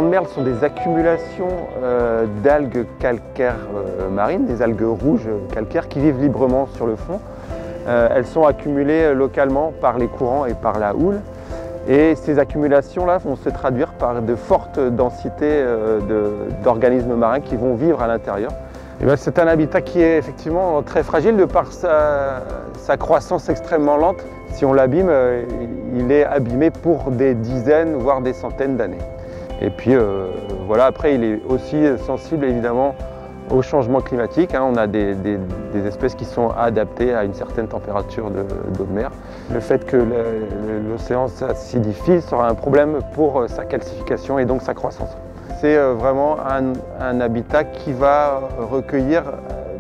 bancs de merle sont des accumulations d'algues calcaires marines, des algues rouges calcaires qui vivent librement sur le fond. Elles sont accumulées localement par les courants et par la houle. Et ces accumulations-là vont se traduire par de fortes densités d'organismes marins qui vont vivre à l'intérieur. C'est un habitat qui est effectivement très fragile de par sa croissance extrêmement lente. Si on l'abîme, il est abîmé pour des dizaines, voire des centaines d'années. Et puis voilà, après il est aussi sensible évidemment au changement climatique. On a des espèces qui sont adaptées à une certaine température d'eau de mer. Le fait que l'océan s'acidifie sera un problème pour sa calcification et donc sa croissance. C'est vraiment un habitat qui va recueillir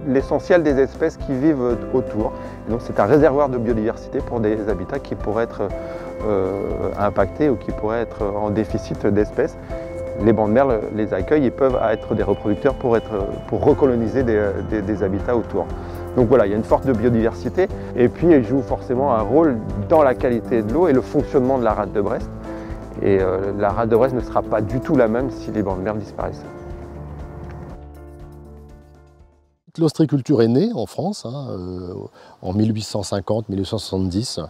l'essentiel des espèces qui vivent autour. Et donc c'est un réservoir de biodiversité pour des habitats qui pourraient être impactés ou qui pourraient être en déficit d'espèces. Les bancs de merle les accueillent et peuvent être des reproducteurs pour recoloniser des habitats autour. Donc voilà, il y a une forte biodiversité et puis ils jouent forcément un rôle dans la qualité de l'eau et le fonctionnement de la rade de Brest. Et la rade de Brest ne sera pas du tout la même si les bancs de merle disparaissent. L'ostréiculture est née en France en 1850-1870.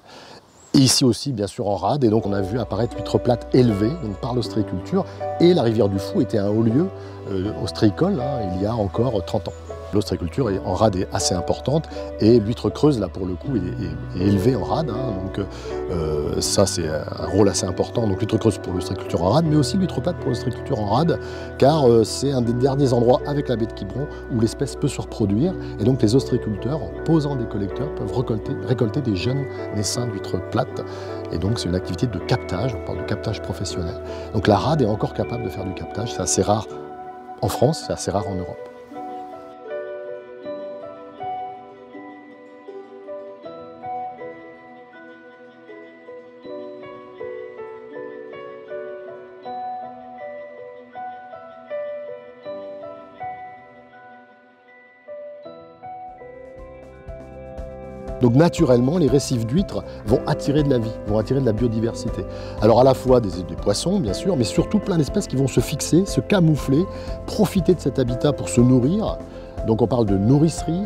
Et ici aussi, bien sûr, en rade. Et donc, on a vu apparaître huîtres plates élevées par l'ostréiculture. Et la rivière du Fou était un haut lieu ostréicole il y a encore 30 ans. L'ostréiculture en rade est assez importante et l'huître creuse, là, pour le coup, est élevée en rade. Donc, ça, c'est un rôle assez important. Donc, l'huître creuse pour l'ostréiculture en rade, mais aussi l'huître plate pour l'ostréiculture en rade, car c'est un des derniers endroits avec la baie de Quiberon où l'espèce peut se reproduire. Et donc, les ostréiculteurs, en posant des collecteurs, peuvent récolter des jeunes naissins d'huîtres plates. Et donc, c'est une activité de captage, on parle de captage professionnel. Donc, la rade est encore capable de faire du captage. C'est assez rare en France, c'est assez rare en Europe. Donc naturellement, les récifs d'huîtres vont attirer de la vie, vont attirer de la biodiversité. Alors à la fois des poissons, bien sûr, mais surtout plein d'espèces qui vont se fixer, se camoufler, profiter de cet habitat pour se nourrir. Donc on parle de nourricerie,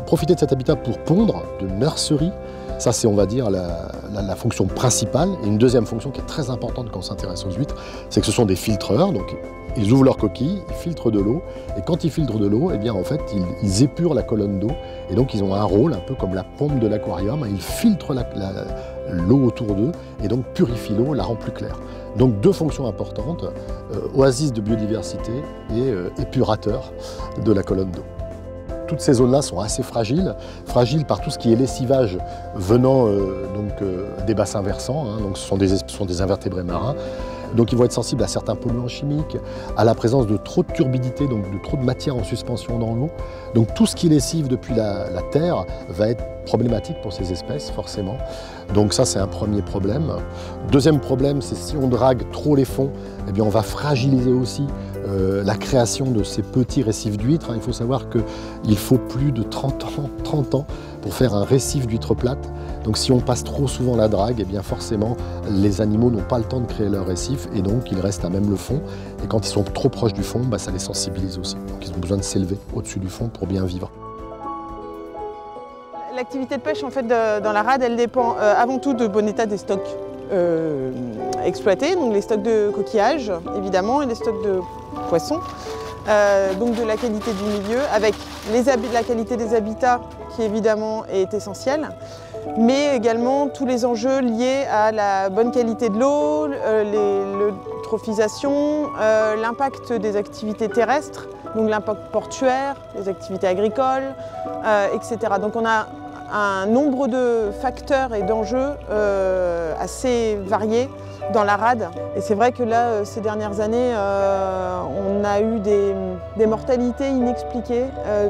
profiter de cet habitat pour pondre, de nurserie. Ça, c'est, on va dire, la fonction principale. Et une deuxième fonction qui est très importante quand on s'intéresse aux huîtres, c'est que ce sont des filtreurs. Donc, ils ouvrent leur coquille, ils filtrent de l'eau. Et quand ils filtrent de l'eau, eh bien, en fait, ils épurent la colonne d'eau. Et donc, ils ont un rôle un peu comme la pompe de l'aquarium. Ils filtrent l'eau autour d'eux et donc purifient l'eau, la rend plus claire. Donc, deux fonctions importantes, oasis de biodiversité et épurateur de la colonne d'eau. Toutes ces zones-là sont assez fragiles par tout ce qui est lessivage venant des bassins versants. Donc ce sont des invertébrés marins. Donc ils vont être sensibles à certains polluants chimiques, à la présence de trop de turbidité, donc de trop de matière en suspension dans l'eau. Donc tout ce qui lessive depuis la terre va être problématique pour ces espèces, forcément. Donc ça, c'est un premier problème. Deuxième problème, c'est si on drague trop les fonds, eh bien, on va fragiliser aussi la création de ces petits récifs d'huîtres. Il faut savoir qu'il faut plus de 30 ans pour faire un récif d'huîtres plates. Donc si on passe trop souvent la drague, eh bien forcément, les animaux n'ont pas le temps de créer leur récif et donc ils restent à même le fond. Et quand ils sont trop proches du fond, ça les sensibilise aussi. Donc ils ont besoin de s'élever au-dessus du fond pour bien vivre. L'activité de pêche en fait, dans la rade, elle dépend avant tout de bon état des stocks exploités, donc les stocks de coquillages évidemment et les stocks de poissons, donc de la qualité du milieu avec la qualité des habitats qui évidemment est essentielle, mais également tous les enjeux liés à la bonne qualité de l'eau, l'eutrophisation, l'impact des activités terrestres, donc l'impact portuaire, les activités agricoles, etc. Donc on a un nombre de facteurs et d'enjeux assez variés dans la rade. Et c'est vrai que là, ces dernières années, on a eu des mortalités inexpliquées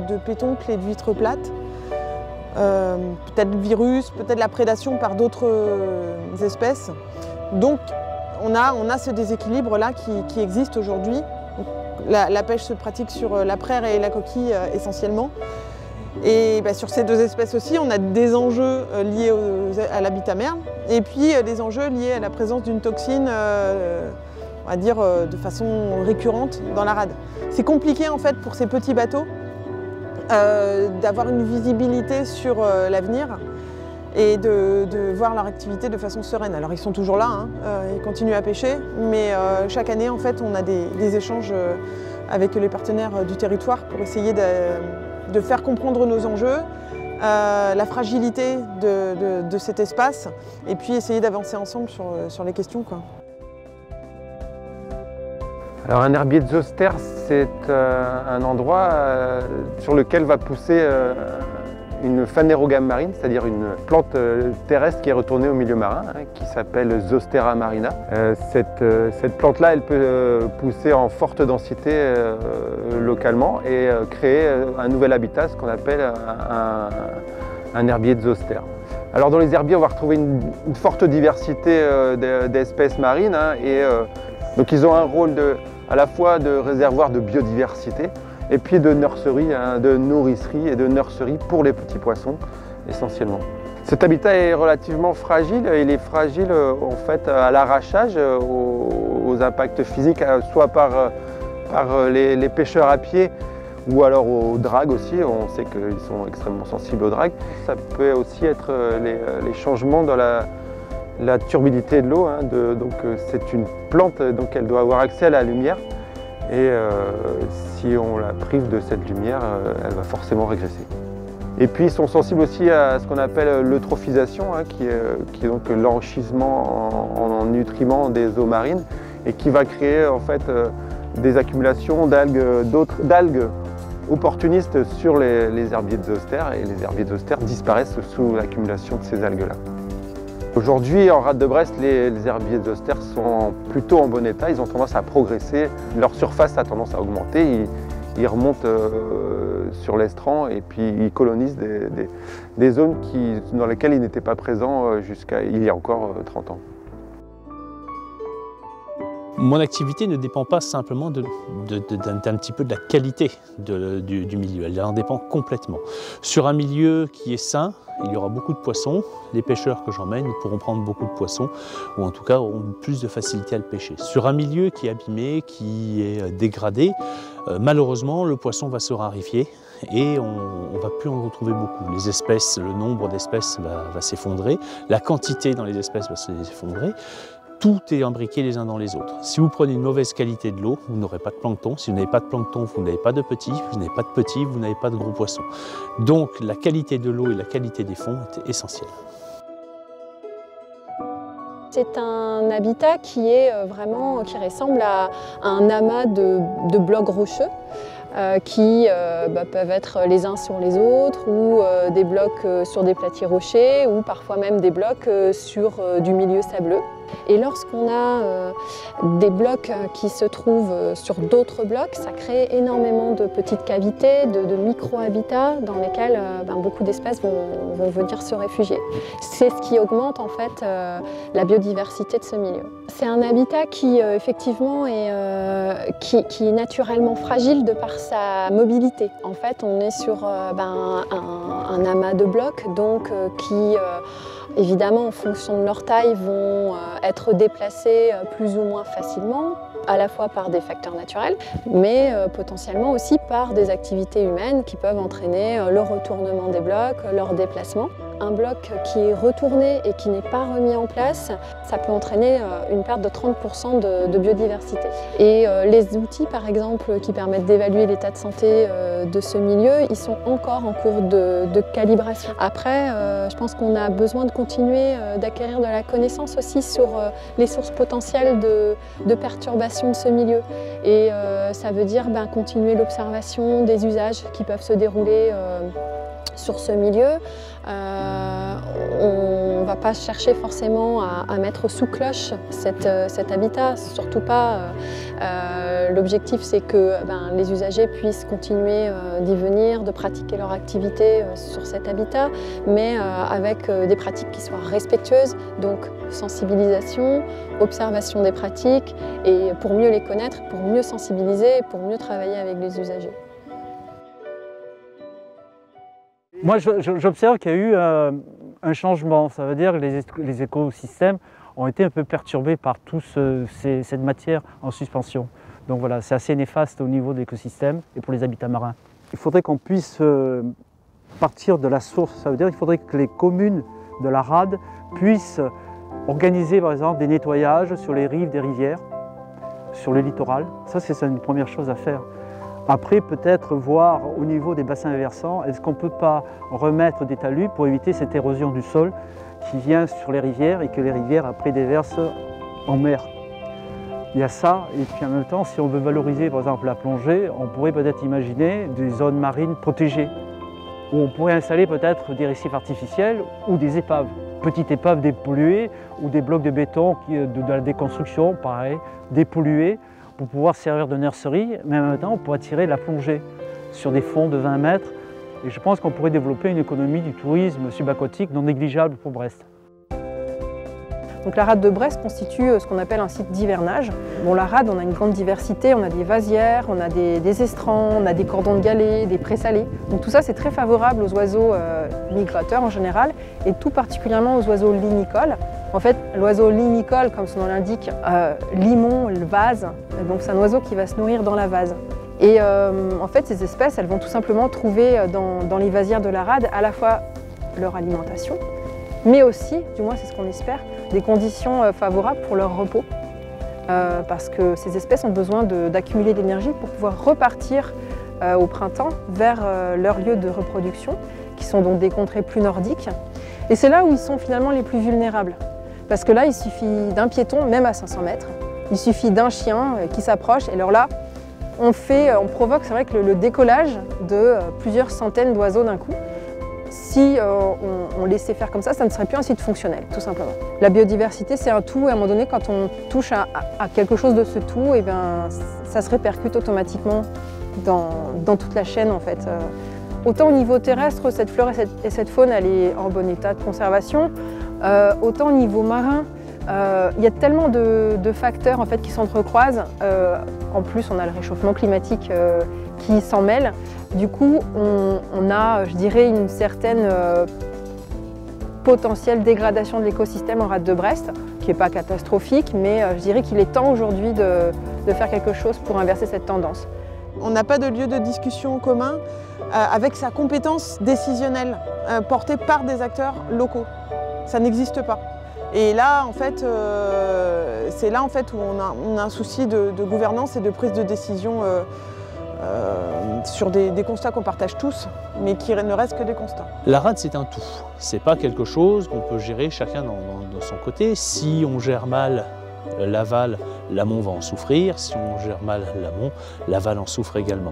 de pétoncles et d'huîtres plates. Peut-être le virus, peut-être la prédation par d'autres espèces. Donc on a ce déséquilibre-là qui existe aujourd'hui. La pêche se pratique sur la praire et la coquille essentiellement. Et sur ces deux espèces aussi, on a des enjeux liés à l'habitat merle et puis des enjeux liés à la présence d'une toxine va dire, de façon récurrente dans la rade. C'est compliqué en fait pour ces petits bateaux d'avoir une visibilité sur l'avenir et de voir leur activité de façon sereine. Alors ils sont toujours là, hein, ils continuent à pêcher, mais chaque année en fait on a des échanges avec les partenaires du territoire pour essayer de faire comprendre nos enjeux, la fragilité de cet espace et puis essayer d'avancer ensemble sur les questions, quoi. Alors un herbier de zoster, c'est un endroit sur lequel va pousser une phanerogame marine, c'est-à-dire une plante terrestre qui est retournée au milieu marin, hein, qui s'appelle Zostera marina. Cette plante-là, elle peut pousser en forte densité localement et créer un nouvel habitat, ce qu'on appelle un herbier de zoster. Alors dans les herbiers, on va retrouver une forte diversité d'espèces marines, hein, donc ils ont un rôle à la fois de réservoir de biodiversité et puis de nurserie, hein, de nourricerie et de nurserie pour les petits poissons essentiellement. Cet habitat est relativement fragile, il est fragile en fait à l'arrachage, aux impacts physiques, soit par les pêcheurs à pied ou alors aux dragues aussi, on sait qu'ils sont extrêmement sensibles aux dragues. Ça peut aussi être les changements dans la turbidité de l'eau, hein, donc c'est une plante, donc elle doit avoir accès à la lumière et si on la prive de cette lumière, elle va forcément régresser. Et puis ils sont sensibles aussi à ce qu'on appelle l'eutrophisation, hein, qui est donc l'enrichissement en nutriments des eaux marines et qui va créer en fait des accumulations d'algues opportunistes sur les herbiers de zoster et les herbiers de zoster disparaissent sous l'accumulation de ces algues-là. Aujourd'hui, en rade de Brest, les herbiers de zoster sont plutôt en bon état, ils ont tendance à progresser, leur surface a tendance à augmenter, ils remontent sur l'estran et puis ils colonisent des zones dans lesquelles ils n'étaient pas présents jusqu'à il y a encore 30 ans. Mon activité ne dépend pas simplement d'un petit peu de la qualité du milieu, elle en dépend complètement. Sur un milieu qui est sain, il y aura beaucoup de poissons, les pêcheurs que j'emmène pourront prendre beaucoup de poissons, ou en tout cas auront plus de facilité à le pêcher. Sur un milieu qui est abîmé, qui est dégradé, malheureusement le poisson va se raréfier et on ne va plus en retrouver beaucoup. Les espèces, le nombre d'espèces va s'effondrer, la quantité dans les espèces va s'effondrer. Tout est imbriqué les uns dans les autres. Si vous prenez une mauvaise qualité de l'eau, vous n'aurez pas de plancton. Si vous n'avez pas de plancton, vous n'avez pas de petits. Vous n'avez pas de petits, vous n'avez pas de gros poissons. Donc la qualité de l'eau et la qualité des fonds est essentielle. C'est un habitat qui ressemble à un amas de blocs rocheux qui peuvent être les uns sur les autres ou des blocs sur des platiers rochers ou parfois même des blocs sur du milieu sableux. Et lorsqu'on a des blocs qui se trouvent sur d'autres blocs, ça crée énormément de petites cavités, de micro-habitats dans lesquels beaucoup d'espèces vont venir se réfugier. C'est ce qui augmente en fait la biodiversité de ce milieu. C'est un habitat qui effectivement qui est naturellement fragile de par sa mobilité. En fait, on est sur un amas de blocs donc qui évidemment, en fonction de leur taille, vont être déplacés plus ou moins facilement, à la fois par des facteurs naturels, mais potentiellement aussi par des activités humaines qui peuvent entraîner le retournement des blocs, leur déplacement. Un bloc qui est retourné et qui n'est pas remis en place, ça peut entraîner une perte de 30% de biodiversité. Et les outils, par exemple, qui permettent d'évaluer l'état de santé de ce milieu, ils sont encore en cours de calibration. Après, je pense qu'on a besoin de continuer d'acquérir de la connaissance aussi sur les sources potentielles de perturbation de ce milieu. Et ça veut dire continuer l'observation des usages qui peuvent se dérouler sur ce milieu. On ne va pas chercher forcément à mettre sous cloche cet habitat, surtout pas. L'objectif c'est que les usagers puissent continuer d'y venir, de pratiquer leur activité sur cet habitat, mais avec des pratiques qui soient respectueuses, donc sensibilisation, observation des pratiques, et pour mieux les connaître, pour mieux sensibiliser, et pour mieux travailler avec les usagers. Moi, j'observe qu'il y a eu un changement. Ça veut dire que les écosystèmes ont été un peu perturbés par toute cette matière en suspension. Donc voilà, c'est assez néfaste au niveau de l'écosystème et pour les habitats marins. Il faudrait qu'on puisse partir de la source, ça veut dire qu'il faudrait que les communes de la rade puissent organiser par exemple des nettoyages sur les rives des rivières, sur le littoral. Ça c'est une première chose à faire. Après peut-être voir au niveau des bassins versants, est-ce qu'on ne peut pas remettre des talus pour éviter cette érosion du sol qui vient sur les rivières et que les rivières après déversent en mer. Il y a ça, et puis en même temps, si on veut valoriser par exemple la plongée, on pourrait peut-être imaginer des zones marines protégées, où on pourrait installer peut-être des récifs artificiels ou des épaves. Petites épaves dépolluées ou des blocs de béton de la déconstruction, pareil, dépollués, pour pouvoir servir de nurserie, mais en même temps on pourrait tirer la plongée sur des fonds de 20 mètres. Et je pense qu'on pourrait développer une économie du tourisme subaquatique non négligeable pour Brest. Donc la rade de Brest constitue ce qu'on appelle un site d'hivernage. Bon, la rade, on a une grande diversité, on a des vasières, on a des estrans, on a des cordons de galets, des prés salés. Donc tout ça, c'est très favorable aux oiseaux migrateurs en général, et tout particulièrement aux oiseaux limicoles. En fait, l'oiseau limicole, comme son nom l'indique, limon, le vase, donc c'est un oiseau qui va se nourrir dans la vase. Et en fait, ces espèces, elles vont tout simplement trouver dans les vasières de la rade à la fois leur alimentation, mais aussi, du moins c'est ce qu'on espère, des conditions favorables pour leur repos. Parce que ces espèces ont besoin d'accumuler de l'énergie pour pouvoir repartir au printemps vers leur lieu de reproduction, qui sont donc des contrées plus nordiques. Et c'est là où ils sont finalement les plus vulnérables. Parce que là, il suffit d'un piéton, même à 500 mètres, il suffit d'un chien qui s'approche, et alors là, on provoque, c'est vrai que le décollage de plusieurs centaines d'oiseaux d'un coup. Si on laissait faire comme ça ne serait plus un site fonctionnel, tout simplement. La biodiversité, c'est un tout, et à un moment donné, quand on touche à quelque chose de ce tout, et bien, ça se répercute automatiquement dans toute la chaîne, en fait. Autant au niveau terrestre, cette flore et cette faune, elle est en bon état de conservation, autant au niveau marin, il y a tellement de facteurs en fait, qui s'entrecroisent. En plus, on a le réchauffement climatique qui s'en mêle. Du coup, on a, je dirais, une certaine potentielle dégradation de l'écosystème en rade de Brest, qui n'est pas catastrophique, mais je dirais qu'il est temps aujourd'hui de faire quelque chose pour inverser cette tendance. On n'a pas de lieu de discussion commun avec sa compétence décisionnelle portée par des acteurs locaux. Ça n'existe pas. Et là, en fait, c'est là en fait, où on a un souci de gouvernance et de prise de décision sur des constats qu'on partage tous, mais qui ne restent que des constats. La rade, c'est un tout. C'est pas quelque chose qu'on peut gérer chacun dans son côté. Si on gère mal l'aval, l'amont va en souffrir. Si on gère mal l'amont, l'aval en souffre également.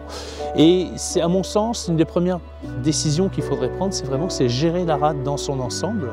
Et c'est à mon sens une des premières décisions qu'il faudrait prendre, c'est gérer la rade dans son ensemble.